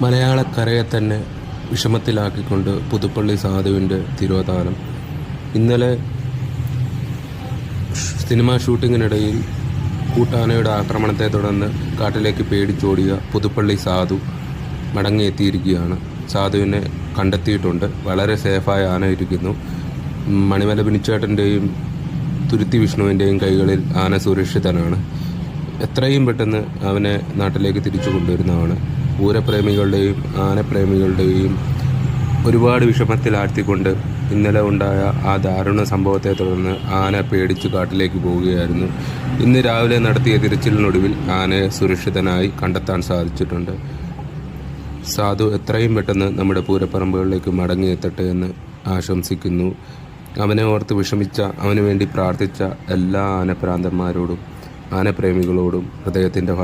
മലയാളക്കരയെ തന്നെ വിഷമത്തിലാക്കിക്കൊണ്ട് പുതുപ്പള്ളി സാധുവിൻ്റെ തിരോധാനം. ഇന്നലെ സിനിമാ ഷൂട്ടിങ്ങിനിടയിൽ കൂട്ടാനയുടെ ആക്രമണത്തെ തുടർന്ന് കാട്ടിലേക്ക് പേടിച്ചോടിയ പുതുപ്പള്ളി സാധു മടങ്ങിയെത്തിയിരിക്കുകയാണ്. സാധുവിനെ കണ്ടെത്തിയിട്ടുണ്ട്. വളരെ സേഫായ ആന ഇരിക്കുന്നു. മണിമല ബിനിച്ചേട്ടൻ്റെയും തുരുത്തി വിഷ്ണുവിൻ്റെയും കൈകളിൽ ആന സുരക്ഷിതനാണ്. എത്രയും പെട്ടെന്ന് അവനെ നാട്ടിലേക്ക് തിരിച്ചു കൊണ്ടുവരുന്നതാണ്. പൂരപ്രേമികളുടെയും ആനപ്രേമികളുടെയും ഒരുപാട് വിഷമത്തിലാഴ്ത്തിക്കൊണ്ട് ഇന്നലെ ഉണ്ടായ ആ ദാരുണ സംഭവത്തെ തുടർന്ന് ആന പേടിച്ചു കാട്ടിലേക്ക് പോവുകയായിരുന്നു. ഇന്ന് രാവിലെ നടത്തിയ തിരച്ചിലിനൊടുവിൽ ആനയെ സുരക്ഷിതനായി കണ്ടെത്താൻ സാധിച്ചിട്ടുണ്ട്. സാധു എത്രയും പെട്ടെന്ന് നമ്മുടെ പൂരപ്പറമ്പുകളിലേക്ക് മടങ്ങിയെത്തട്ടെ എന്ന് ആശംസിക്കുന്നു. അവനെ ഓർത്ത് വിഷമിച്ച, അവന് വേണ്ടി പ്രാർത്ഥിച്ച എല്ലാ ആനപ്രാന്തന്മാരോടും ആനപ്രേമികളോടും ഹൃദയത്തിൻ്റെ